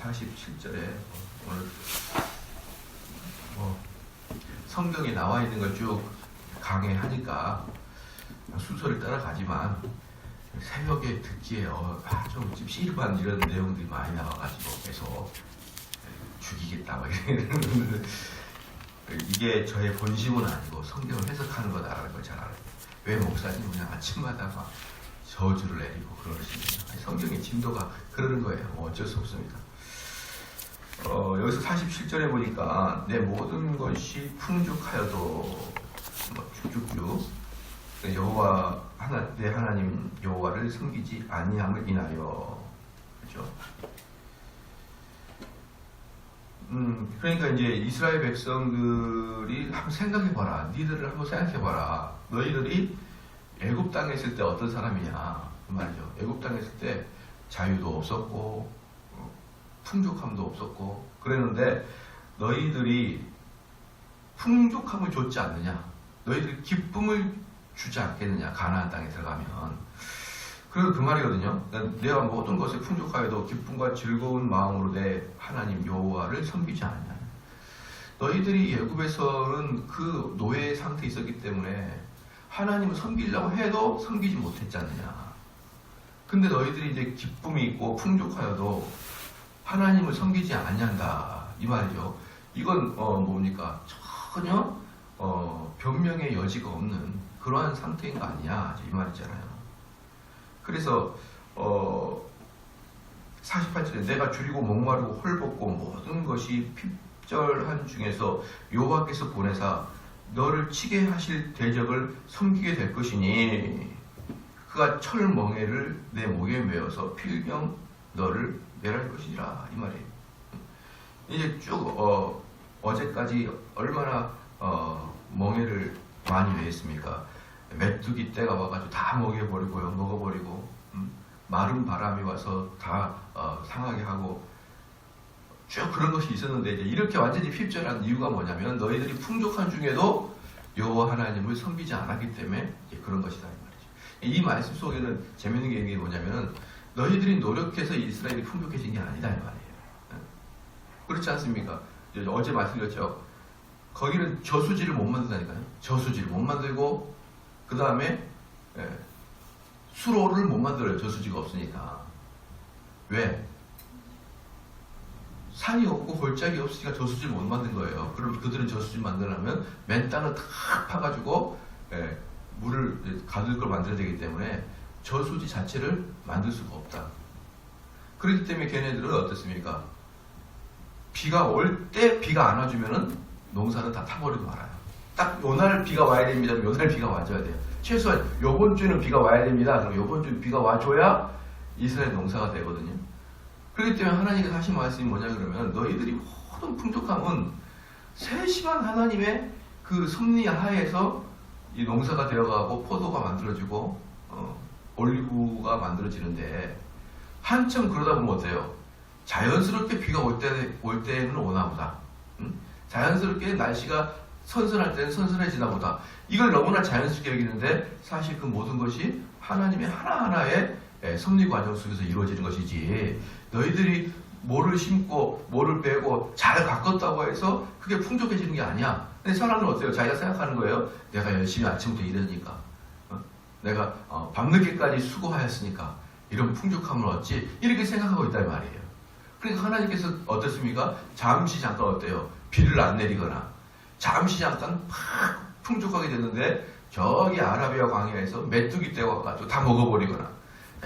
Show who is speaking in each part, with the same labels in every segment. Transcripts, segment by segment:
Speaker 1: 47절에 오늘 성경에 나와 있는 걸 쭉 강의하니까 순서를 따라가지만 새벽에 듣기에 좀 찝찝한 이런 내용들이 많이 나와가지고 계속 죽이겠다 막 이러는 이게 저의 본심은 아니고 성경을 해석하는 거다라는 걸 잘 알아요. 왜 목사님 그냥 아침마다 막 저주를 내리고 그러시냐. 성경의 진도가 그러는 거예요. 어쩔 수 없습니다. 여기서 47절에 보니까 내 모든 것이 풍족하여도 쭉쭉쭉 여호와 내 하나님 여호와를 섬기지 아니함을 인하여, 그렇죠? 그러니까 이제 이스라엘 백성들이 한번 생각해봐라. 니들을 한번 생각해봐라. 너희들이 애굽 땅에 있을 때 어떤 사람이냐 그 말이죠. 애굽 땅에 있을 때 자유도 없었고 풍족함도 없었고 그랬는데 너희들이 풍족함을 줬지 않느냐, 너희들이 기쁨을 주지 않겠느냐, 가나안 땅에 들어가면. 그래서 그 말이거든요. 내가 모든 것에 풍족하여도 기쁨과 즐거운 마음으로 내 하나님 여호와를 섬기지 않느냐. 너희들이 애굽에서는 그 노예 상태에 있었기 때문에 하나님을 섬기려고 해도 섬기지 못했지 않느냐. 근데 너희들이 이제 기쁨이 있고 풍족하여도 하나님을 섬기지 아니한다 이 말이죠. 이건 뭡니까? 전혀 변명의 여지가 없는 그러한 상태인 거 아니야 이 말이잖아요. 그래서 48절에 내가 줄이고 목마르고 헐벗고 모든 것이 핍절한 중에서 여호와께서 보내사 너를 치게 하실 대적을 섬기게 될 것이니 그가 철멍에를 내 목에 메어서 필경 너를 멸할 것이라 이 말이에요. 이제 쭉 어제까지 얼마나 멍에를 많이 메했습니까? 메뚜기 떼가 와가지고 다 먹여버리고요, 먹어버리고 마른 바람이 와서 다 상하게 하고 쭉 그런 것이 있었는데 이제 이렇게 완전히 핍절한 이유가 뭐냐면 너희들이 풍족한 중에도 여호와 하나님을 섬기지 않았기 때문에 이제 그런 것이다 이 말이죠. 이 말씀 속에는 재밌는 게 뭐냐면은 너희들이 노력해서 이스라엘이 풍족해진 게 아니다 이 말이에요. 그렇지 않습니까? 어제 말씀드렸죠. 거기는 저수지를 못 만든다니까요. 저수지를 못 만들고 그 다음에 수로를 못 만들어요. 저수지가 없으니까. 왜? 산이 없고 골짜기 없으니까 저수지를 못 만든 거예요. 그럼 그들은 저수지 만들려면 맨 땅을 탁 파가지고 물을 가둘 걸 만들어야 되기 때문에 저수지 자체를 만들 수가 없다. 그렇기 때문에 걔네들은 어떻습니까? 비가 올 때 비가 안 와주면은 농사는 다 타버리고 말아요. 딱 요날 비가 와야 됩니다. 요날 비가 와줘야 돼요. 최소한 요번 주는 비가 와야 됩니다. 그럼 요번 주 비가 와줘야 이스라엘 농사가 되거든요. 그렇기 때문에 하나님께서 하신 말씀이 뭐냐 그러면 너희들이 모든 풍족함은 세심한 하나님의 그 섭리 하에서 이 농사가 되어가고 포도가 만들어지고 올리브가 만들어지는데 한참 그러다 보면 어때요? 자연스럽게 비가 올 때는 오나 보다. 자연스럽게 날씨가 선선할 때는 선선해지나 보다. 이걸 너무나 자연스럽게 여기는데 사실 그 모든 것이 하나님의 하나하나의 섭리 과정 속에서 이루어지는 것이지 너희들이 뭐를 심고 뭐를 빼고 잘 가꿨다고 해서 그게 풍족해지는 게 아니야. 근데 사람은 어때요? 자기가 생각하는 거예요. 내가 열심히 아침부터 일하니까 내가 밤늦게까지 수고하였으니까 이런 풍족함을 얻지 이렇게 생각하고 있단 말이에요. 그러니까 하나님께서 어떻습니까? 잠시 잠깐 어때요? 비를 안 내리거나 잠시 잠깐 팍 풍족하게 됐는데 저기 아라비아 광야에서 메뚜기 떼가 와가지고 다 먹어버리거나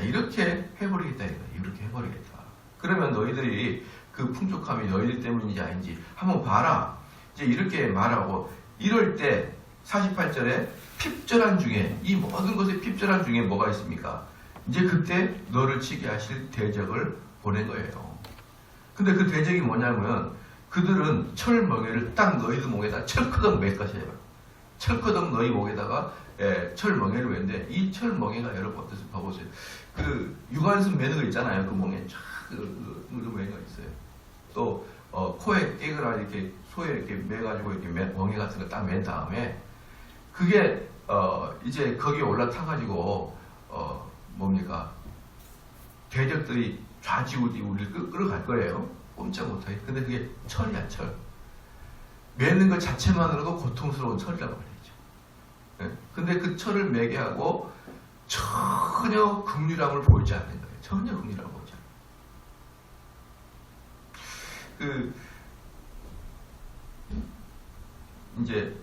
Speaker 1: 이렇게 해버리겠다 이거예요. 이렇게 해버리겠다. 그러면 너희들이 그 풍족함이 너희들 때문인지 아닌지 한번 봐라. 이제 이렇게 말하고 이럴 때 48절에 핍절한 중에 이 모든 것의 핍절한 중에 뭐가 있습니까? 이제 그때 너를 치게 하실 대적을 보낸 거예요. 근데 그 대적이 뭐냐면 그들은 철멍에를 딱 너희들 목에다 철커덕 맬 것이에요. 철커덕 너희 목에다가 철멍에를 매는데 이 철멍에가 여러분 어떠세요? 봐보세요. 그 유관순 매는 거 있잖아요. 그 멍에 쫙 매는 거 있어요. 또 코에 깨그라 이렇게 소에 이렇게 매가지고 이렇게 멍에 같은 거 딱 맨 다음에 그게 이제 거기에 올라타가지고 뭡니까? 대적들이 좌지우지 우리를 끌어갈 거예요. 꼼짝 못하게. 근데 그게 철이야, 철. 매는 것 자체만으로도 고통스러운 철이라고 말이죠. 네? 근데 그 철을 매게 하고 전혀 긍휼함을 보이지 않는 거예요. 전혀 긍휼함을 보이지 않는 거예요. 이제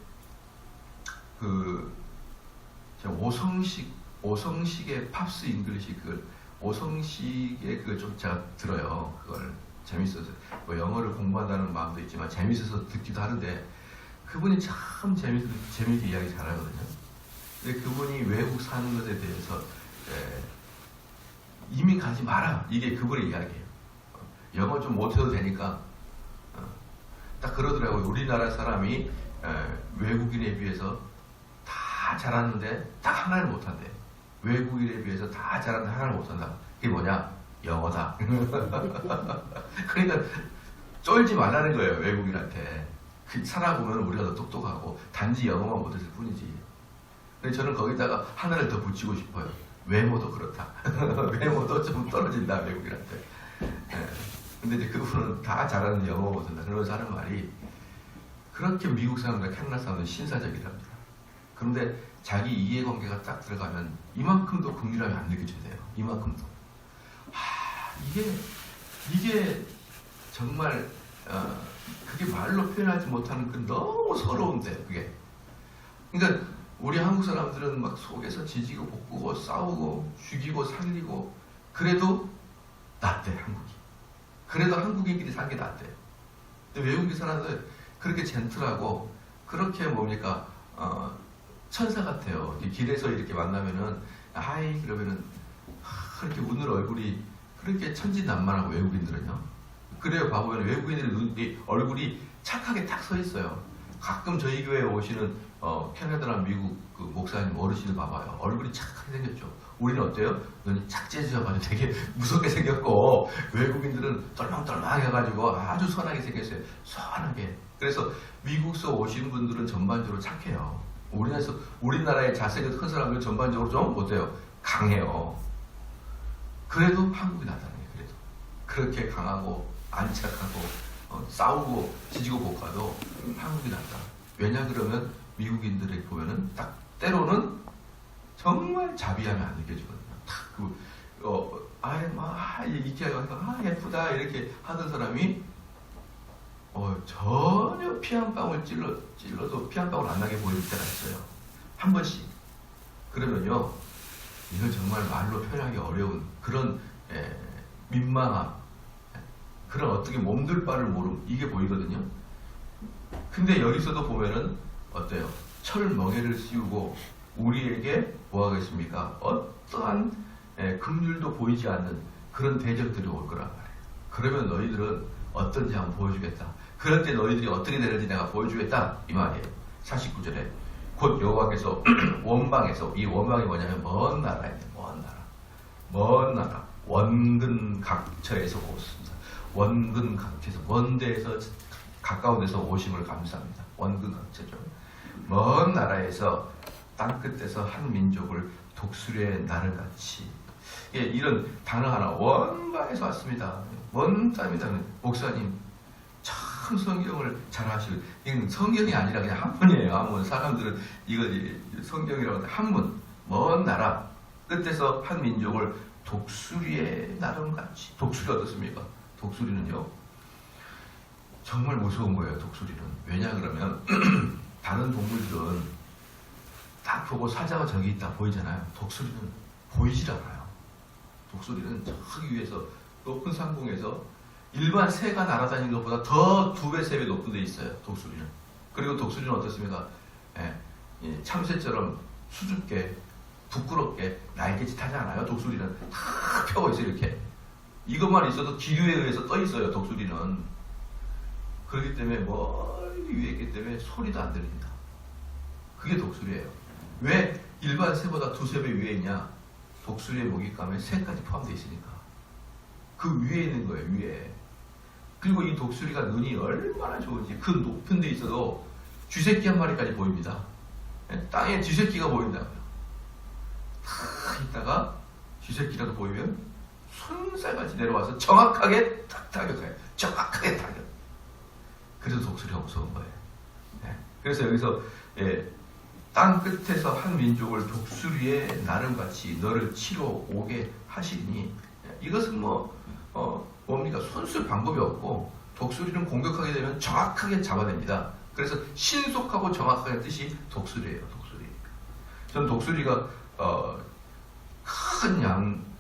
Speaker 1: 오성식의 팝스 잉글리시 오성식의 그걸 좀 제가 들어요. 그걸 재밌어서 뭐 영어를 공부한다는 마음도 있지만 재밌어서 듣기도 하는데 그분이 참 재밌게 이야기 잘하거든요. 근데 그분이 외국 사는 것에 대해서 이민 가지 마라 이게 그분의 이야기예요. 영어 좀 못해도 되니까 딱 그러더라고요. 우리나라 사람이 외국인에 비해서 다 잘하는데 딱 하나를 못한대. 외국인에 비해서 다 잘하는데 하나를 못한다. 그게 뭐냐? 영어다. 그러니까 쫄지 말라는 거예요. 외국인한테. 살아보면 우리가 더 똑똑하고 단지 영어만 못했을 뿐이지. 근데 저는 거기다가 하나를 더 붙이고 싶어요. 외모도 그렇다. 외모도 좀 떨어진다. 외국인한테. 근데 이제 그분은 다 잘하는데 영어 못한다. 그러면서 하는 말이 그렇게 미국 사람과 캐나다 사람은 신사적이랍니다. 그런데 자기 이해관계가 딱 들어가면 이만큼도 긍휼함이 안 느껴진대요. 이만큼도. 이게 정말 그게 말로 표현하지 못하는 그 너무 서러운데 그게. 그러니까 우리 한국 사람들은 막 속에서 지지고 볶고 싸우고 죽이고 살리고 그래도 낫대 한국이. 그래도 한국인끼리 사는 게 낫대. 근데 외국인 사람들 그렇게 젠틀하고 그렇게 뭡니까 천사 같아요. 길에서 이렇게 만나면은 하이 그러면은 그렇게 웃는 얼굴이 그렇게 천진난만하고 외국인들은요. 그래요. 봐보면 외국인들의 얼굴이 착하게 딱 서 있어요. 가끔 저희 교회에 오시는 캐나다나 미국 그 목사님 어르신을 봐봐요. 얼굴이 착하게 생겼죠. 우리는 어때요? 눈이 착재져가지고 되게 무섭게 생겼고 외국인들은 똘망똘망 해가지고 아주 선하게 생겼어요. 선하게. 그래서 미국서 오신 분들은 전반적으로 착해요. 우리나라의 자세가 큰 사람들은 전반적으로 좀 어때요? 강해요. 그래도 한국이 낫다는 거예요. 그래도 그렇게 강하고 안 착하고 싸우고 지지고 볶아도 한국이 낫다. 왜냐 그러면 미국인들이 보면은 딱 때로는 정말 자비함이 안 느껴지거든요. 딱 예쁘다 이렇게 하던 사람이 전혀 피 한 방울 찔러도 피 한 방울 안 나게 보일 때가 있어요. 한 번씩. 그러면요, 이건 정말 말로 표현하기 어려운 그런 민망함, 그런 어떻게 몸둘 바를 모름 이게 보이거든요. 근데 여기서도 보면은 어때요? 철 멍에를 씌우고 우리에게 뭐 하겠습니까? 어떠한 긍휼도 보이지 않는 그런 대적들이 올 거란 말이에요. 그러면 너희들은 어떤지 한번 보여주겠다. 그럴 때 너희들이 어떻게 되는지 내가 보여주겠다 이 말이에요. 49절에 곧 여호와께서 원방에서, 이 원방이 뭐냐면 먼 나라에, 먼 나라 원근 각처에서 오십니다. 원근 각처에서, 먼 데에서 가까운 데서 오심을 감사합니다. 원근 각처죠. 먼 나라에서 땅끝에서 한 민족을 독수리의 날을 같이, 이런 단어 하나, 원방에서 왔습니다. 먼 땅입니다. 목사님 참 성경을 잘 하시고, 이건 성경이 아니라 그냥 한문이에요. 한문. 사람들은 이거 성경이라고 하는데 한문. 먼 나라 끝에서 한 민족을 독수리의 나름같이. 독수리 어떻습니까? 독수리는요 정말 무서운 거예요. 독수리는. 왜냐 그러면 다른 동물들은 딱 보고 사자가 저기 있다 보이잖아요. 독수리는 보이질 않아요. 독수리는 저기 위에서 높은 상공에서 일반 새가 날아다니는 것보다 더 2배, 3배 높은 데 있어요. 독수리는. 그리고 독수리는 어떻습니까? 참새처럼 수줍게 부끄럽게 날개짓 하지 않아요. 독수리는 다 펴고 있어요. 이렇게. 이것만 있어도 기류에 의해서 떠 있어요. 독수리는. 그렇기 때문에 멀리 위에 있기 때문에 소리도 안 들립니다. 그게 독수리예요. 왜 일반 새보다 2~3배 위에 있냐? 독수리의 먹잇감에 새까지 포함되어 있으니까. 그 위에 있는 거예요. 위에. 그리고 이 독수리가 눈이 얼마나 좋은지 그 높은 데 있어도 쥐새끼 한 마리까지 보입니다. 땅에 쥐새끼가 보인다고요. 탁 있다가 쥐새끼라도 보이면 손살같이 내려와서 정확하게 딱 타격해요. 정확하게 타격. 그래서 독수리가 무서운 거예요. 네. 그래서 여기서 땅 끝에서 한 민족을 독수리의 나름같이 너를 치러 오게 하시니, 이것은 뭡니까? 손쓸 방법이 없고, 독수리는 공격하게 되면 정확하게 잡아냅니다. 그래서 신속하고 정확하게 뜻이 독수리예요. 독수리. 저는 독수리가 큰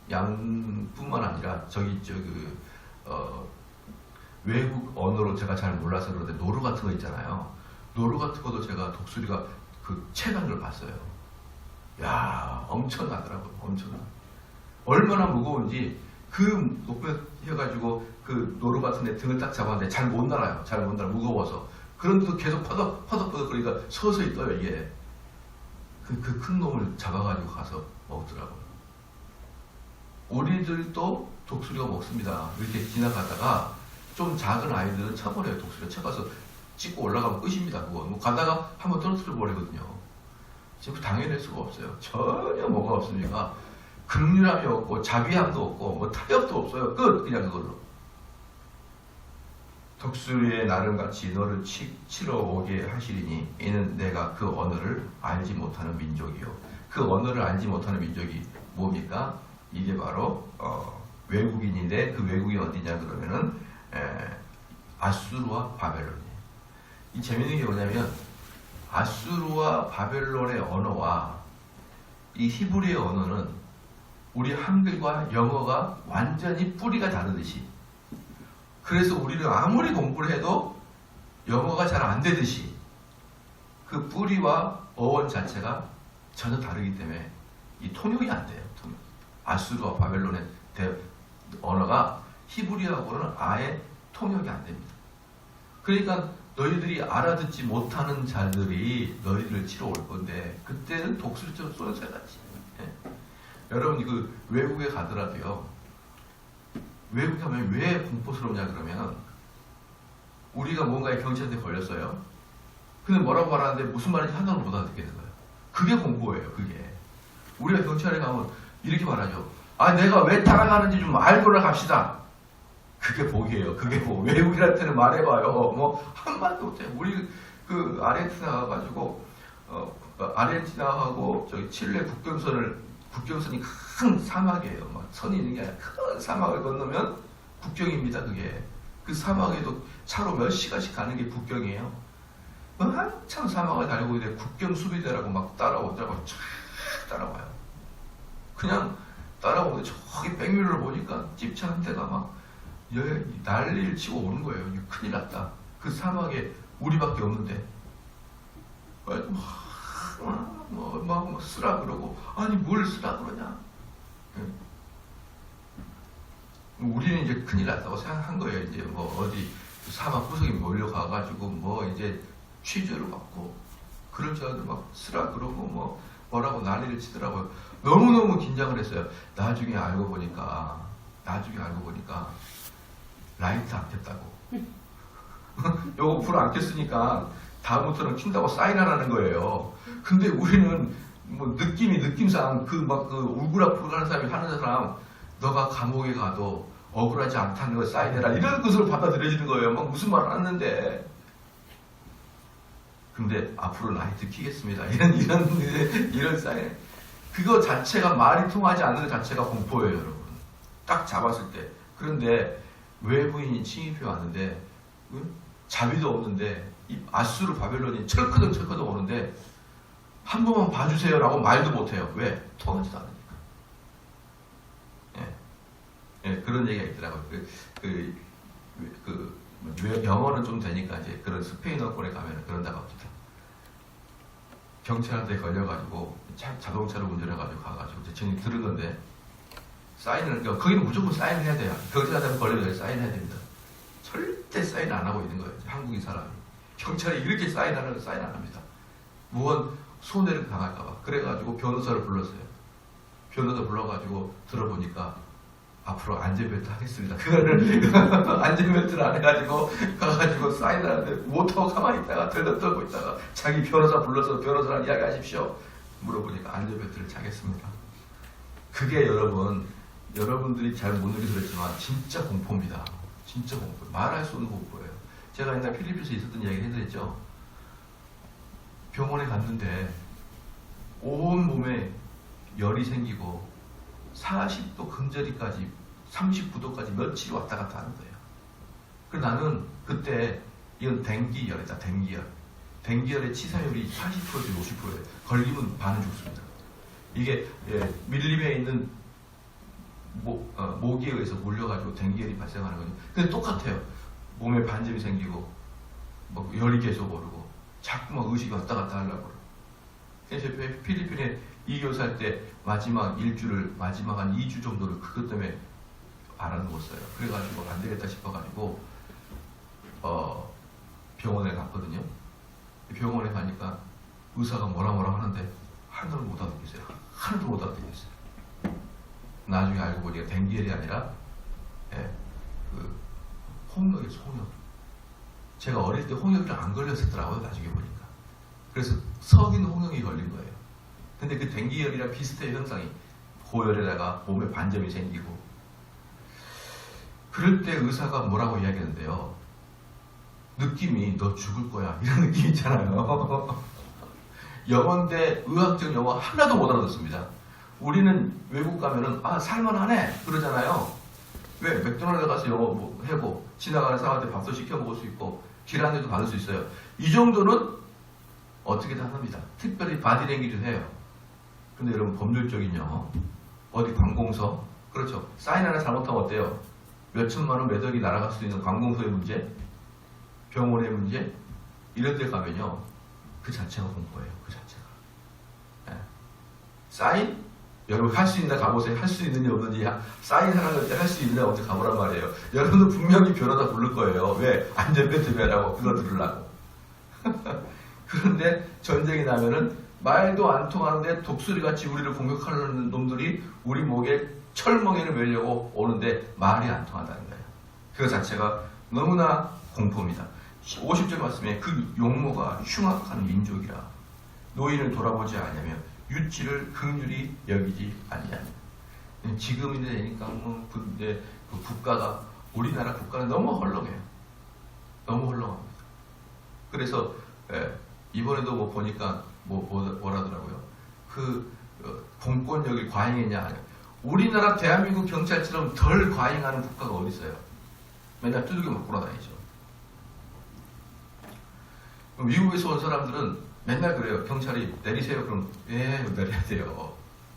Speaker 1: 양뿐만 아니라 외국 언어로 제가 잘 몰라서 그런데 노루 같은 거 있잖아요. 노루 같은 것도 제가 독수리가 그 체감을 걸 봤어요. 야, 엄청나더라고요. 엄청나. 얼마나 무거운지 그 높게 해가지고 그 노루 같은 데 등을 딱 잡았는데 잘 못 날아요. 잘 못 날아. 무거워서. 그런데도 계속 퍼덕퍼덕 그러니까 서서히 떠요, 이게. 그 큰 놈을 잡아가지고 가서 먹더라고요. 우리들도 독수리가 먹습니다. 이렇게 지나가다가 좀 작은 아이들은 쳐버려요. 독수리가 쳐가서 찍고 올라가면 끝입니다. 그거. 가다가 한번 떨어뜨려 버리거든요. 지금 당연할 수가 없어요. 전혀 뭐가 없으니까 극률함이 없고 자비함도 없고 타협도 없어요. 끝! 그냥 그걸로. 독수리의 나름같이 너를 치러 오게 하시리니 이는 내가 그 언어를 알지 못하는 민족이요. 그 언어를 알지 못하는 민족이 뭡니까? 이게 바로 외국인인데 그 외국이 어디냐 그러면은 아수르와 바벨론이에요. 이 재밌는 게 뭐냐면 아수르와 바벨론의 언어와 이 히브리의 언어는 우리 한글과 영어가 완전히 뿌리가 다르듯이, 그래서 우리는 아무리 공부를 해도 영어가 잘 안 되듯이 그 뿌리와 어원 자체가 전혀 다르기 때문에 이 통역이 안 돼요. 아수르와 바벨론의 언어가 히브리하고는 아예 통역이 안 됩니다. 그러니까 너희들이 알아듣지 못하는 자들이 너희들을 치러 올 건데 그때는 독수리처럼 쏘여서같이. 여러분 그 외국에 가더라도요. 외국에 가면 왜 공포스럽냐 그러면 우리가 뭔가에 경찰한테 걸렸어요. 근데 뭐라고 말하는데 무슨 말인지 하나도 못 알아듣게 된 거예요. 그게 공포예요. 그게. 우리가 경찰에 가면 이렇게 말하죠. 아, 내가 왜 따라가는지 좀 알고 갑시다. 그게 복이에요. 그게 복. 외국인한테는 말해봐요. 한마디도 못해요. 우리 그 아르헨티나 가가지고 아르헨티나하고 저기 칠레 국경선이 큰 사막이에요. 막 선이 있는 게 아니라 큰 사막을 건너면 국경입니다. 그게. 그 사막에도 차로 몇 시간씩 가는 게 국경이에요. 한참 사막을 달리고 있는데 국경 수비대라고 막 따라오더라고요. 쫙 따라와요. 그냥 따라오는데 저기 백미러를 보니까 집차 한 대가 막 난리를 치고 오는 거예요. 큰일 났다. 그 사막에 우리밖에 없는데. 막 쓰라 그러고, 아니 뭘 쓰라 그러냐. 우리는 이제 큰일 났다고 생각한 거예요. 이제 어디 사막 구석에 몰려가가지고 이제 취조를 받고 그럴 줄 알고 막 쓰라 그러고 뭐라고 난리를 치더라고요. 너무너무 긴장을 했어요. 나중에 알고 보니까 라이트 안 켰다고. 요거 불 안 켰으니까 다음부터는 킨다고 사인하라는 거예요. 근데 우리는 느낌상 그 울그락불 가는 사람이 하는 사람, 너가 감옥에 가도 억울하지 않다는 걸 사인해라. 이런 것으로 받아들여지는 거예요. 무슨 말을 하는데. 근데 앞으로 라이트 켜겠습니다. 이런 사인. 그거 자체가 말이 통하지 않는 것 자체가 공포예요, 여러분. 딱 잡았을 때. 그런데 외부인이 침입해 왔는데, 자비도 없는데, 이 아수르 바벨론이 철커덕 오는데, 한 번만 봐주세요라고 말도 못해요. 왜? 통하지도 않으니까. 그런 얘기가 있더라고요. 영어는 좀 되니까 이제 그런 스페인어권에 가면 그런다고 합니다. 경찰한테 걸려가지고 자동차를 운전해가지고 가가지고 대충 들은 건데 사인을 거기는 무조건 사인을 해야 돼요. 경찰한테 걸려서 사인해야 됩니다. 절대 사인 안 하고 있는 거예요. 한국인 사람이. 경찰이 이렇게 사인하는 거 사인 안 합니다. 무언 손해를 당할까봐. 그래가지고 변호사를 불렀어요. 변호사 불러가지고 들어보니까 앞으로 안전벨트 하겠습니다. 그거를 안전벨트를 안 해가지고 가가지고 사인하는데 못하고 가만히 있다가 들떠고 있다가 자기 변호사 불러서 변호사랑 이야기하십시오. 물어보니까 안전벨트를 차겠습니다. 그게 여러분 여러분들이 잘 못 느껴서 그랬지만 진짜 공포입니다. 진짜 공포. 말할 수 없는 공포예요. 제가 옛날 필리핀에서 있었던 이야기를 해드렸죠. 병원에 갔는데 온 몸에 열이 생기고 40도 근저리까지 39도까지 며칠 왔다 갔다 하는 거예요. 그래서 나는 그때 이건 댕기열이다. 댕기열의 치사율이 40%에서 50%예요. 걸리면 반은 죽습니다. 이게 밀림에 있는 모기에 의해서 몰려가지고 댕기열이 발생하는 거죠. 근데 똑같아요. 몸에 반점이 생기고 뭐 열이 계속 오르고 자꾸 막 의식이 왔다 갔다 하려고 그러고. 그래서 필리핀에 2교사 할 때 마지막 일주를 마지막 한 2주 정도를 그것 때문에 알아누웠어요. 그래가지고 안 되겠다 싶어가지고 병원에 갔거든요. 병원에 가니까 의사가 뭐라 하는데 하나도 못 알아듣겠어요. 하나도 못 알아듣겠어요. 나중에 알고 보니까 댕기열이 아니라 홍역이었어요. 홍역. 제가 어릴 때 홍역을 안 걸렸었더라고요. 나중에 보니까. 그래서 석인 홍역이 걸린 거예요. 근데 그 댕기열이랑 비슷해요. 현상이. 고열에다가 몸에 반점이 생기고. 그럴 때 의사가 뭐라고 이야기하는데요. 느낌이 너 죽을 거야. 이런 느낌 있잖아요. 영어인데 의학적 영어 하나도 못 알아듣습니다. 우리는 외국 가면은 살만하네 그러잖아요. 왜? 맥도날드 가서 영어 해고 지나가는 사람한테 밥도 시켜 먹을 수 있고 길 안내도 받을 수 있어요. 이 정도는 어떻게든 합니다. 특별히 바디랭귀지도 해요. 근데 여러분 법률적인 영어 어디 관공서 그렇죠. 사인 하나 잘못하면 어때요? 몇 천만 원 매덕이 날아갈 수 있는 관공서의 문제, 병원의 문제 이런 데 가면요. 그 자체가 공포예요. 그 자체가. 사인? 여러분 할 수 있나 가보세요. 할 수 있는지 없는지 사인하는 때 할 수 있나 어디 가보란 말이에요. 여러분도 분명히 변호사 부를 거예요. 왜? 안전벨트 매라고 그거 들으려고. 그런데 전쟁이 나면은 말도 안 통하는데 독수리같이 우리를 공격하는 놈들이 우리 목에 철멍이를 매려고 오는데 말이 안 통한다는 거예요. 그 자체가 너무나 공포입니다. 50절 말씀에 그 용모가 흉악한 민족이라 노인을 돌아보지 않으며 유치를 긍휼히 여기지 아니하며. 지금이 되니까 그 국가가 우리나라 국가는 너무 헐렁해요. 너무 헐렁합니다. 그래서 이번에도 보니까 뭐라더라고요. 공권력이 과잉했냐 아니야. 우리나라 대한민국 경찰처럼 덜 과잉하는 국가가 어디 있어요? 맨날 두들겨 맞고 돌아다니죠. 미국에서 온 사람들은 맨날 그래요. 경찰이 내리세요. 그럼 내려야 돼요.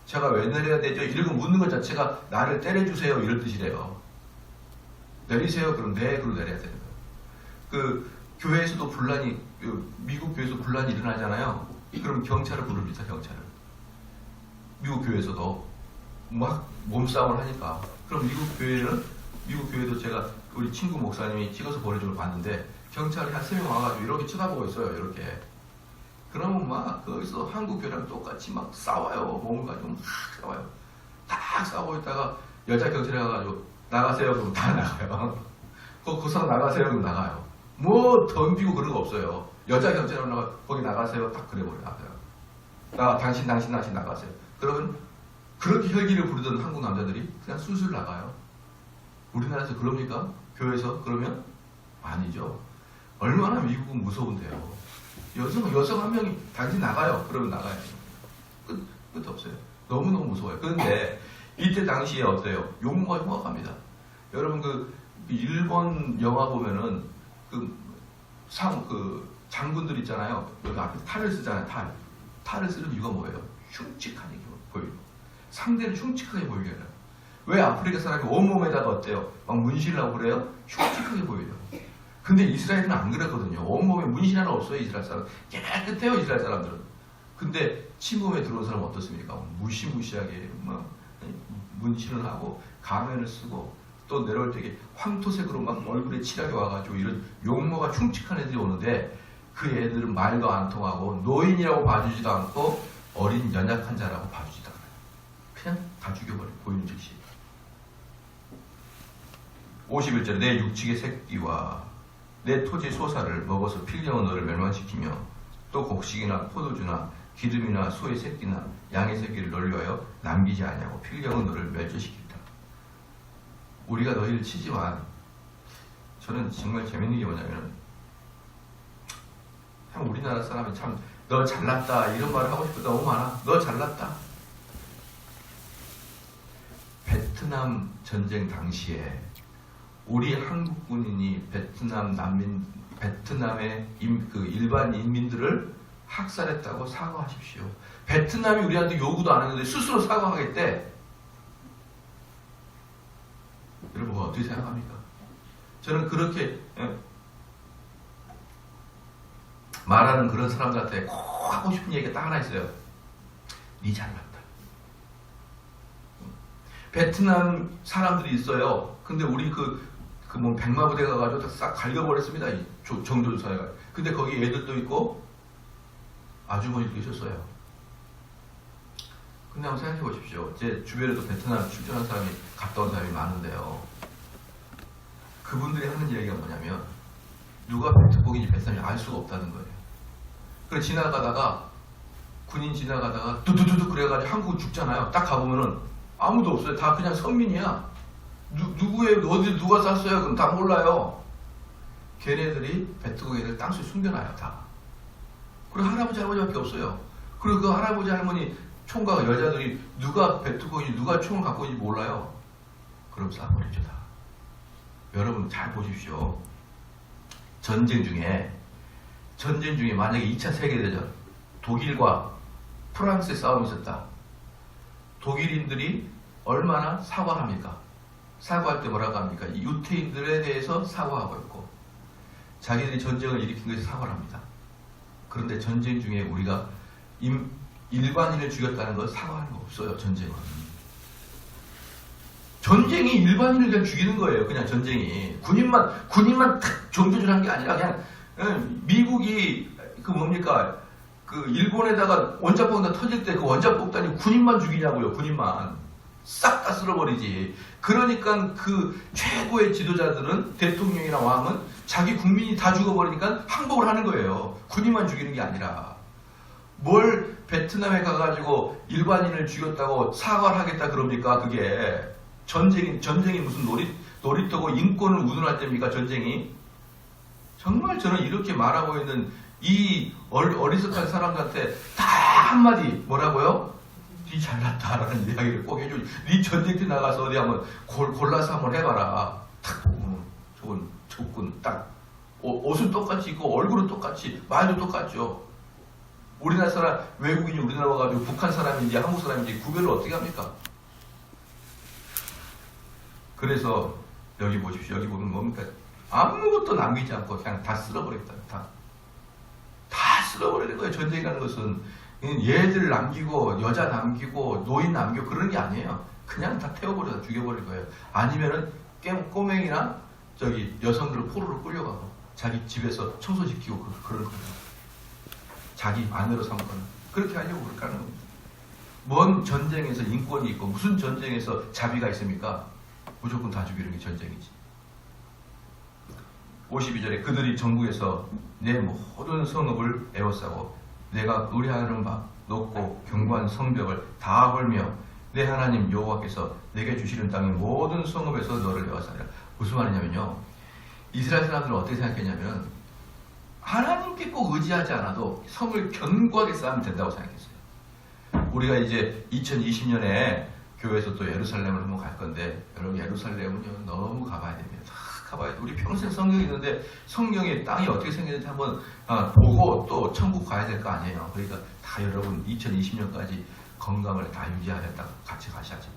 Speaker 1: 제가 왜 내려야 되죠? 이러고 묻는 것 자체가 나를 때려주세요. 이런 뜻이래요. 내리세요. 그럼 그럼 내려야 되는 거예요. 교회에서도 미국 교회에서 분란이 일어나잖아요. 그럼 경찰을 부릅니다. 경찰을. 미국 교회에서도 막 몸싸움을 하니까. 그럼 미국 교회도 제가 우리 친구 목사님이 찍어서 보내준 걸 봤는데 경찰이 한 3명 와가지고 이렇게 쳐다보고 있어요. 이렇게. 그러면 막 거기서 한국 교회랑 똑같이 막 싸워요. 몸을 가지고 막 싸워요. 딱 싸우고 있다가 여자 경찰이 가가지고 나가세요. 그럼 다 나가요. 그 사람 나가세요. 그럼 나가요. 뭐 덤비고 그런 거 없어요. 여자 경찰이 나가 거기 나가세요. 딱 그래버려요. 당신 나가세요. 그러면 그렇게 혈기를 부르던 한국 남자들이 그냥 술술 나가요. 우리나라에서 그럽니까? 교회에서 그러면 아니죠. 얼마나 미국은 무서운데요. 여성 한 명이 당신 나가요. 그러면 나가요. 끝 없어요. 너무너무 무서워요. 그런데 이때 당시에 어때요? 용모가 흉악합니다. 여러분 일본 영화 보면은 장군들 있잖아요. 여기 앞에 탈을 쓰잖아요. 탈을 쓰는 이유가 뭐예요? 흉측하게 보이고 상대를 흉측하게 보이게 해요. 왜 아프리카 사람이 온몸에다가 어때요? 막 문신을 하고 그래요? 흉측하게 보여요. 근데 이스라엘은 안 그랬거든요. 온몸에 문신 하나 없어요. 이스라엘 사람 깨끗해요. 이스라엘 사람들은. 근데 침범에 들어온 사람은 어떻습니까? 무시무시하게 막 문신을 하고 가면을 쓰고 또 내려올 때 황토색으로 막 얼굴에 칠하게 와가지고 이런 용모가 흉측한 애들이 오는데 그 애들은 말도 안 통하고 노인이라고 봐주지도 않고 어린 연약한 자라고 봐주지도 않아요. 그냥 다 죽여버려. 보이는 즉시. 51절에 내 육축의 새끼와 내 토지 소사를 먹어서 필경은 너를 멸망시키며 또 곡식이나 포도주나 기름이나 소의 새끼나 양의 새끼를 널리 하여 남기지 아니하고 필경은 너를 멸절시키리라. 우리가 너희를 치지만 저는 정말 재밌는 게 뭐냐면 참 우리나라 사람이 참 너 잘났다 이런 말을 하고 싶은 너무 많아. 너 잘났다. 베트남 전쟁 당시에 우리 한국 군인이 베트남의 일반 인민들을 학살했다고 사과하십시오. 베트남이 우리한테 요구도 안 했는데 스스로 사과하겠대. 여러분 어떻게 생각합니까? 저는 그렇게 말하는 그런 사람들한테 꼭 하고 싶은 얘기가 딱 하나 있어요. 니 잘났다. 베트남 사람들이 있어요. 근데 우리 뭐 백마부대 가가지고 싹 갈겨버렸습니다. 정조사회가. 근데 거기 애들도 있고 아주머니도 계셨어요. 근데 한번 생각해 보십시오. 제 주변에도 베트남 출전한 사람이 갔다 온 사람이 많은데요. 그분들이 하는 얘기가 뭐냐면 누가 베트콩인지 베트남인지 알 수가 없다는 거예요. 그래 지나가다가 군인 지나가다가 두두두두 그래가지고 한국 죽잖아요. 딱 가보면은 아무도 없어요. 다 그냥 선민이야. 누구예요? 어디 누가 쐈어요? 그럼 다 몰라요. 걔네들이 베트콩인을 땅속에 숨겨놔요. 다. 그리고 할아버지 할머니밖에 없어요. 그리고 그 할아버지 할머니 총각 여자들이 누가 베트콩인지 누가 총을 갖고 있는지 몰라요. 그럼 쏴버리죠 다. 여러분 잘 보십시오. 전쟁 중에 만약에 2차 세계대전 독일과 프랑스의 싸움이 있었다. 독일인들이 얼마나 사과를 합니까? 사과할 때 뭐라고 합니까? 유태인들에 대해서 사과하고 있고 자기들이 전쟁을 일으킨 것에 사과를 합니다. 그런데 전쟁 중에 우리가 일반인을 죽였다는 건 사과하는 거 없어요. 전쟁이 일반인을 그냥 죽이는 거예요. 그냥 전쟁이 군인만 탁 정조준한 게 아니라 그냥 미국이 일본에다가 원자폭탄 터질 때 그 원자폭탄이 군인만 죽이냐고요. 군인만 싹 다 쓸어버리지. 그러니까 그 최고의 지도자들은 대통령이나 왕은 자기 국민이 다 죽어버리니까 항복을 하는 거예요. 군인만 죽이는 게 아니라. 뭘 베트남에 가가지고 일반인을 죽였다고 사과를 하겠다 그럽니까? 그게 전쟁이 무슨 놀이터고 인권을 운운할 때입니까? 전쟁이. 정말 저는 이렇게 말하고 있는 이 어리석한 사람들한테 다 한마디 뭐라고요? 니 잘났다라는 이야기를 꼭 해줘. 니 전쟁 때 나가서 어디 한번 골라서 한번 해봐라. 탁 보면 좋은 조건 딱 옷은 똑같이 입고 얼굴은 똑같이 말도 똑같죠. 우리나라 사람 외국인이 우리나라 와가지고 북한 사람인지 한국 사람인지 구별을 어떻게 합니까? 그래서 여기 보십시오. 여기 보면 뭡니까? 아무것도 남기지 않고 그냥 다 쓸어버렸다. 다 쓸어버리는 거예요. 전쟁이라는 것은 얘들 남기고 여자 남기고 노인 남기고 그런 게 아니에요. 그냥 다 태워버려서 죽여버릴 거예요. 아니면은 꼬맹이나 여성들을 포로로 끌려가고 자기 집에서 청소시키고 그럴 거예요. 자기 아내로 삼거나 그렇게 하려고 그렇게 하는 겁니다. 뭔 전쟁에서 인권이 있고 무슨 전쟁에서 자비가 있습니까? 무조건 다 죽이는 게 전쟁이지. 52절에 그들이 전국에서 내 모든 성읍을 에워싸고 내가 의뢰하는 바 높고 견고한 성벽을 다 벌며 내 하나님 여호와께서 내게 주시는 땅의 모든 성읍에서 너를 에워싸리라. 무슨 말이냐면요. 이스라엘 사람들은 어떻게 생각했냐면 하나님께 꼭 의지하지 않아도 성을 견고하게 쌓으면 된다고 생각했어요. 우리가 이제 2020년에 교회에서 또 예루살렘을 한번 갈 건데 여러분 예루살렘은요 너무 가봐야 됩니다. 가봐야 돼. 우리 평생 성경이 있는데 성경의 땅이 어떻게 생겼는지 한번 보고 또 천국 가야 될 거 아니에요. 그러니까 다 여러분 2020년까지 건강을 다 유지하겠다 같이 가셔야죠.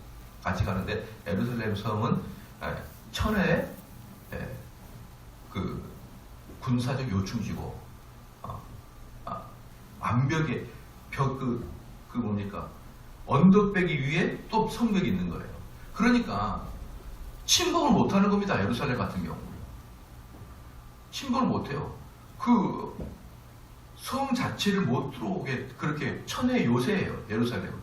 Speaker 1: 같이 가는데 예루살렘 성은 천혜의 그 군사적 요충지고 암벽에 뭡니까 언덕배기 위에 또 성벽이 있는 거예요. 그러니까 침범을 못하는 겁니다. 예루살렘 같은 경우 침범을 못해요. 그 성 자체를 못 들어오게 그렇게 천의 요새예요. 예루살렘.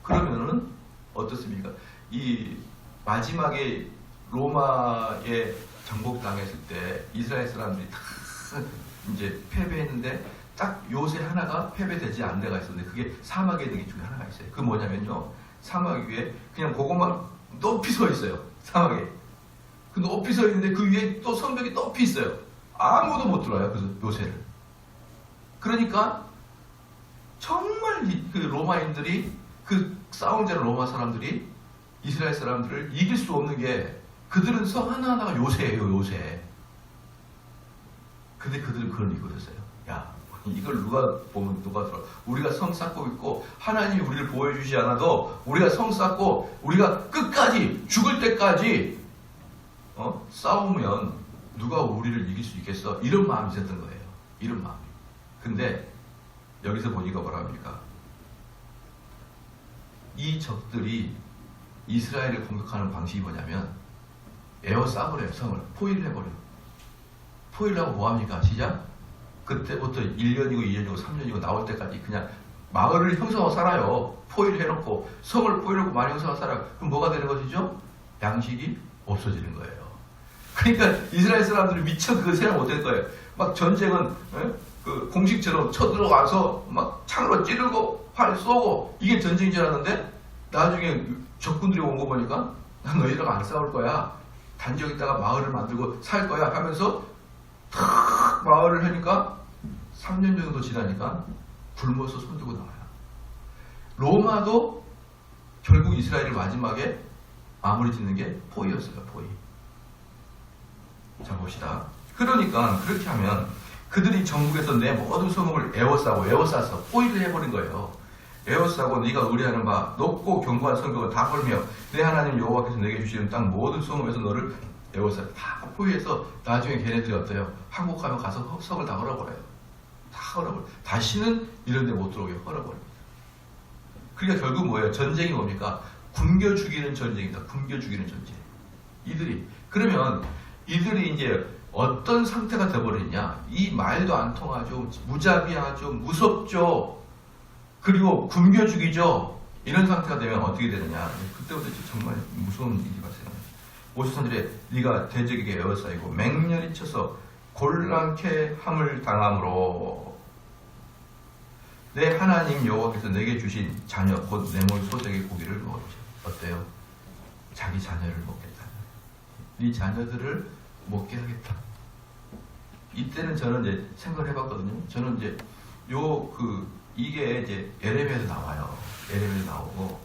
Speaker 1: 그러면은 어떻습니까? 이 마지막에 로마에 정복당했을 때 이스라엘 사람들이 다 이제 패배했는데 딱 요새 하나가 패배되지 않은 데가 있었는데 그게 사막의 등이 중에 하나가 있어요. 그 뭐냐면요. 사막 위에 그냥 그것만 높이 서 있어요. 사막에. 그 높이 서 있는데 그 위에 또 성벽이 높이 있어요. 아무도 못 들어와요. 그 요새를. 그러니까 정말 그 로마인들이, 그 싸움자는 로마 사람들이 이스라엘 사람들을 이길 수 없는 게, 그들은 성 하나하나가 요새예요. 요새. 근데 그들은 그걸 믿고 있었어요. 야, 이걸 누가 보면 누가 들어. 우리가 성 쌓고 있고 하나님이 우리를 보호해 주지 않아도 우리가 성 쌓고 우리가 끝까지 죽을 때까지 싸우면 누가 우리를 이길 수 있겠어? 이런 마음이 있었던 거예요. 이런 마음이. 근데 여기서 보니까 뭐라 합니까? 이 적들이 이스라엘을 공격하는 방식이 뭐냐면 에워싸버려요. 성을. 포위를 해버려요. 포위를 하고 뭐합니까? 시작? 그때부터 1년이고 2년이고 3년이고 나올 때까지 그냥 마을을 형성하고 살아요. 포위를 해놓고 성을 포위하고 마을 형성하고 살아요. 그럼 뭐가 되는 것이죠? 양식이 없어지는 거예요. 그러니까 이스라엘 사람들이 미처 그 생각 못할 거예요. 막 전쟁은 그 공식처럼 쳐들어와서 막 창으로 찌르고 활 쏘고 이게 전쟁인 줄 알았는데 나중에 적군들이 온 거 보니까 난 너희랑 안 싸울 거야. 단지 여기다가 마을을 만들고 살 거야 하면서 탁 마을을 하니까 3년 정도 지나니까 굶어서 손들고 나와요. 로마도 결국 이스라엘을 마지막에 마무리 짓는 게 포위였어요. 포위. 자 봅시다. 그러니까 그렇게 하면 그들이 전국에서 내 모든 소목을 에워싸서 포위를 해버린 거예요. 에워싸고 네가 의뢰하는 바 높고 견고한 성벽을 다 걸며 내 하나님 여호와께서 내게 주시는 땅 모든 소목에서 너를 에워싸 다 포위해서 나중에 걔네들이 어때요? 항복하면 가서 성을 다 걸어버려요. 다 걸어버려요. 다시는 이런 데 못 들어오게 걸어버려요. 그러니까 결국 뭐예요? 전쟁이 뭡니까? 굶겨 죽이는 전쟁이다. 굶겨 죽이는 전쟁. 그러면 이들이 이제 어떤 상태가 되어버리냐? 이 말도 안 통하죠. 무자비하죠. 무섭죠. 그리고 굶겨 죽이죠. 이런 상태가 되면 어떻게 되느냐? 그때부터 정말 무서운 일이 발생해요. 53절에 네가 대적에게 에워싸이고 맹렬히 쳐서 곤란케 함을 당함으로 내 하나님 여호와께서 내게 주신 자녀 곧 내 몸 소적의 고기를 먹었죠. 어때요? 자기 자녀를 먹겠다. 네 자녀들을 먹게 하겠다. 이때는 저는 이제 생각을 해봤거든요. 저는 이제 이게 이제 에레미야에서 나와요. 에레미야에서 나오고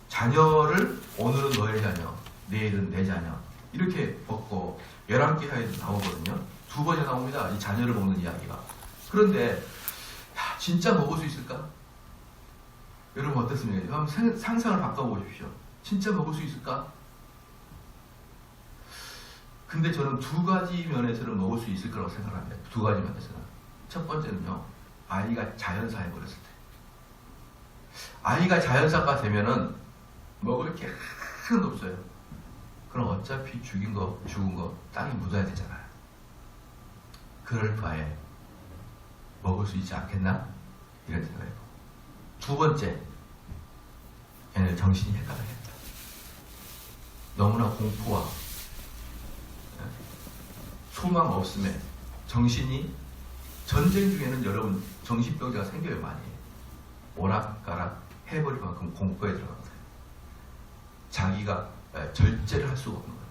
Speaker 1: 자녀를 오늘은 너의 자녀, 내일은 내 자녀 이렇게 먹고 11기하에도 나오거든요. 2번이 나옵니다. 이 자녀를 먹는 이야기가. 그런데 진짜 먹을 수 있을까? 여러분 어떻습니까? 한번 상상을 바꿔보십시오. 진짜 먹을 수 있을까? 근데 저는 2가지 면에서는 먹을 수 있을 거라고 생각합니다. 2가지 면에서는. 첫 번째는요. 아이가 자연사해 버렸을 때. 아이가 자연사가 되면은 먹을 게 하나도 없어요. 그럼 어차피 죽은 거 땅에 묻어야 되잖아요. 그럴 바에 먹을 수 있지 않겠나? 이런 생각이고. 2번째, 얘네들 정신이 해가다겠다. 너무나 공포와 소망 없음에 정신이 전쟁 중에는 여러분 정신병자가 생겨요. 많이. 오락가락 해버릴 만큼 공포에 들어가거든요. 자기가 절제를 할 수가 없는 거예요.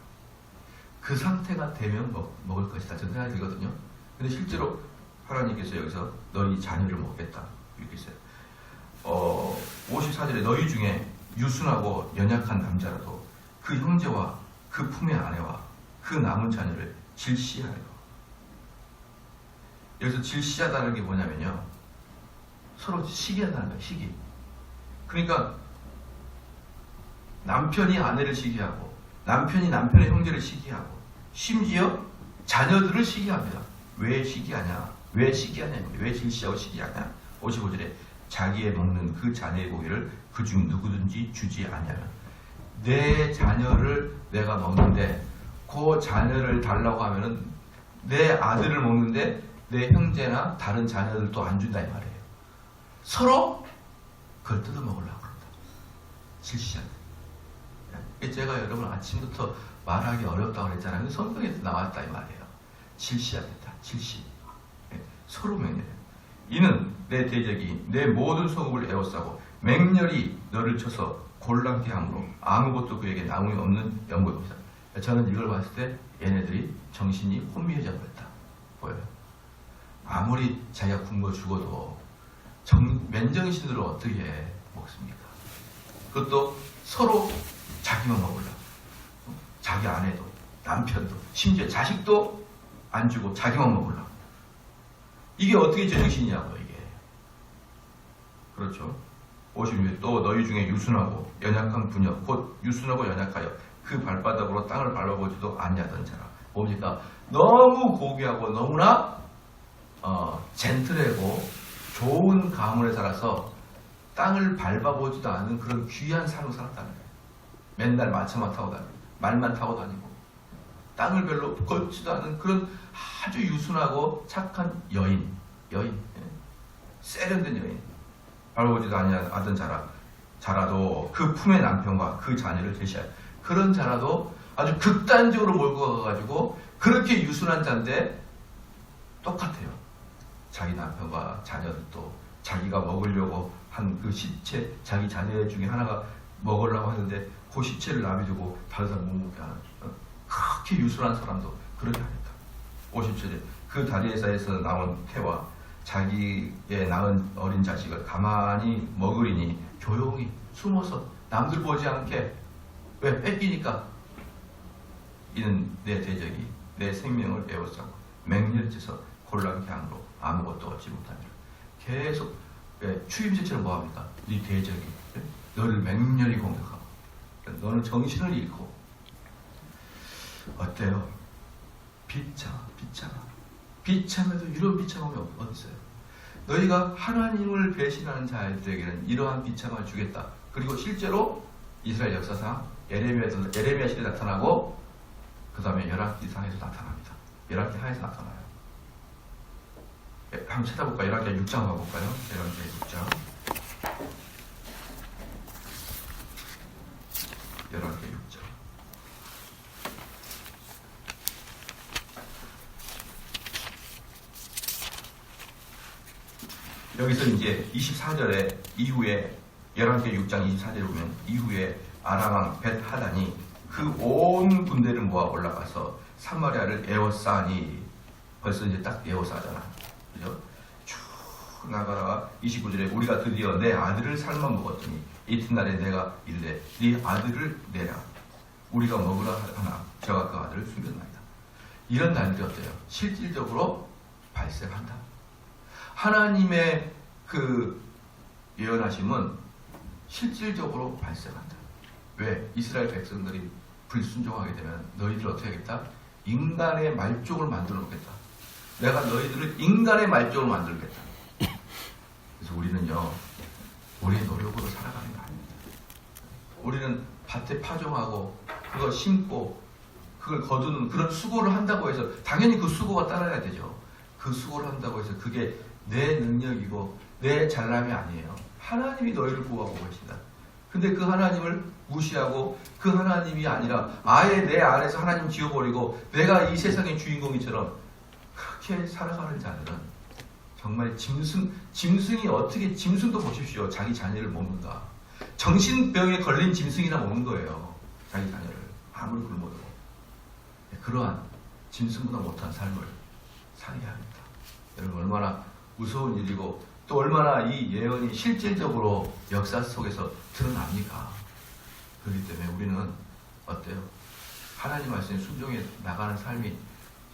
Speaker 1: 그 상태가 되면 먹을 것이다. 저는 생각이 들거든요. 근데 실제로 하나님께서 여기서 너희 자녀를 먹겠다. 이렇게 했어요. 54절에 너희 중에 유순하고 연약한 남자라도 그 형제와 그 품의 아내와 그 남은 자녀를 질시하여. 여기서 질시하다는 게 뭐냐면요. 서로 시기한다는 거예요. 시기. 그러니까 남편이 아내를 시기하고 남편이 남편의 형제를 시기하고 심지어 자녀들을 시기합니다. 왜 시기하냐? 왜 질시하고 시기하냐? 55절에 자기의 먹는 그 자녀의 고기를 그중 누구든지 주지 않냐면 내 자녀를 내가 먹는데 그 자녀를 달라고 하면은 내 아들을 먹는데 내 형제나 다른 자녀들도 안 준다 이 말이에요. 서로 그걸 뜯어먹으려고 그런다. 질시한다. 제가 여러분 아침부터 말하기 어렵다고 그랬잖아요. 성경에서 나왔다 이 말이에요. 질시하겠다. 질시. 서로 맹렬해. 이는 내 대적이 내 모든 소금을 에워싸고 맹렬히 너를 쳐서 곤란케 함으로 아무것도 그에게 남음이 없는 영광이다. 저는 이걸 봤을 때 얘네들이 정신이 혼미해져 버렸다 보여요. 아무리 자기가 굶어 죽어도 맨정신으로 어떻게 먹습니까? 그것도 서로 자기만 먹으려고. 자기 아내도 남편도 심지어 자식도 안 주고 자기만 먹으려고. 이게 어떻게 제정신이냐고요, 이게. 그렇죠. 56에 또 너희 중에 유순하고 연약한 부녀 곧 유순하고 연약하여 그 발바닥으로 땅을 밟아보지도 아니하던 자라. 뭡니까? 너무 고귀하고 너무나 젠틀하고 좋은 가문에 살아서 땅을 밟아보지도 않은 그런 귀한 삶을 살았다는 거예요. 맨날 마차만 타고 다니고 말만 타고 다니고 땅을 별로 걷지도 않은 그런 아주 유순하고 착한 여인, 세련된 여인, 밟아보지도 아니하던 자라도 그 품의 남편과 그 자녀를 제시하여 그런 자라도 아주 극단적으로 몰고 가가지고 그렇게 유순한 자인데 똑같아요. 자기 남편과 자녀들도 자기가 먹으려고 한 그 시체, 자기 자녀 중에 하나가 먹으려고 하는데 그 시체를 놔두고 다른 사람 못 먹게 하는 그렇게 유순한 사람도 그렇게 하니까. 57절 그 다리에서 나온 태와 자기의 낳은 어린 자식을 가만히 먹으리니 조용히 숨어서 남들 보지 않게. 왜? 뺏기니까. 이는 내 대적이 내 생명을 에워싸고 맹렬해서 곤란케 함으로 아무것도 얻지 못하니라. 계속 추임새처럼 뭐합니까? 네 대적이 너를 맹렬히 공격하고 너는 정신을 잃고. 어때요? 비참해도 이런 비참함이 어디 있어요? 너희가 하나님을 배신하는 자들에게는 이러한 비참함을 주겠다. 그리고 실제로 이스라엘 역사상 에레미야 시대에 나타나고 그 다음에 열왕기상에서 나타납니다. 열왕기상에서 나타나요. 한번 찾아볼까요? 열왕기하 6장 가볼까요? 열왕기하 6장. 열왕기하 6장. 여기서 이제 24절에 이후에 열왕기하 6장 24절에 보면 이후에 아람왕 벳하단이 그 온 군대를 모아 올라가서 사마리아를 에워싸니. 벌써 이제 딱 에워싸잖아. 그죠? 쭉 나가다가 29절에 우리가 드디어 내 아들을 삶아 먹었더니 이튿날에 내가 이르되 네 아들을 내라. 우리가 먹으라 하나 저가 그 아들을 숨겼나이다. 이런 날들이 어때요? 실질적으로 발생한다. 하나님의 그 예언하심은 실질적으로 발생한다. 왜? 이스라엘 백성들이 불순종하게 되면 너희들 어떻게 하겠다? 인간의 말종을 만들어 놓겠다. 내가 너희들을 인간의 말종을 만들겠다. 그래서 우리는요, 우리의 노력으로 살아가는 거 아닙니다. 우리는 밭에 파종하고 그걸 심고 그걸 거두는 그런 수고를 한다고 해서 당연히 그 수고가 따라야 되죠. 그 수고를 한다고 해서 그게 내 능력이고 내 잘남이 아니에요. 하나님이 너희를 구하고 계신다. 근데 그 하나님을 무시하고 그 하나님이 아니라 아예 내 안에서 하나님 지워버리고 내가 이 세상의 주인공이처럼 그렇게 살아가는 자들은 정말 짐승이 어떻게, 짐승도 보십시오. 자기 자녀를 먹는다. 정신병에 걸린 짐승이나 먹는 거예요. 자기 자녀를. 아무리 굶어도. 그러한 짐승보다 못한 삶을 살게 합니다. 여러분, 얼마나 무서운 일이고 또 얼마나 이 예언이 실질적으로 역사 속에서 드러납니까? 그렇기 때문에 우리는 어때요? 하나님 말씀에 순종해 나가는 삶이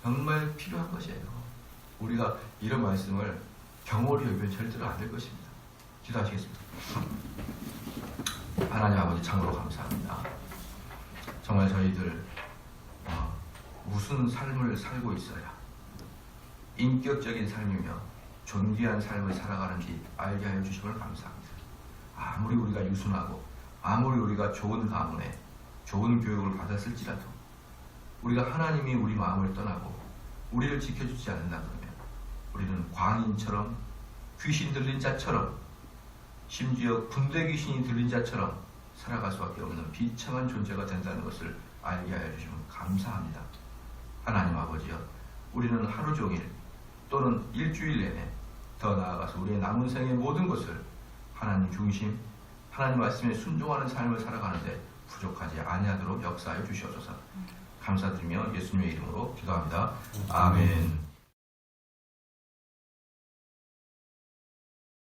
Speaker 1: 정말 필요한 것이에요. 우리가 이런 말씀을 경홀히 여기면 절대로 안 될 것입니다. 기도하시겠습니다. 하나님 아버지 참으로 감사합니다. 정말 저희들 무슨 삶을 살고 있어야 인격적인 삶이며 존귀한 삶을 살아가는지 알게 하여 주심을 감사합니다. 아무리 우리가 유순하고 아무리 우리가 좋은 가문에 좋은 교육을 받았을지라도 우리가 하나님이 우리 마음을 떠나고 우리를 지켜주지 않는다 그러면 우리는 광인처럼 귀신 들린 자처럼 심지어 군대 귀신이 들린 자처럼 살아갈 수밖에 없는 비참한 존재가 된다는 것을 알게 하여 주시면 감사합니다. 하나님 아버지여, 우리는 하루 종일 또는 일주일 내내 더 나아가서 우리의 남은 생의 모든 것을 하나님 중심, 하나님 말씀에 순종하는 삶을 살아가는데 부족하지 아니하도록 역사하여 주시옵소서. 감사드리며 예수님의 이름으로 기도합니다. 아멘.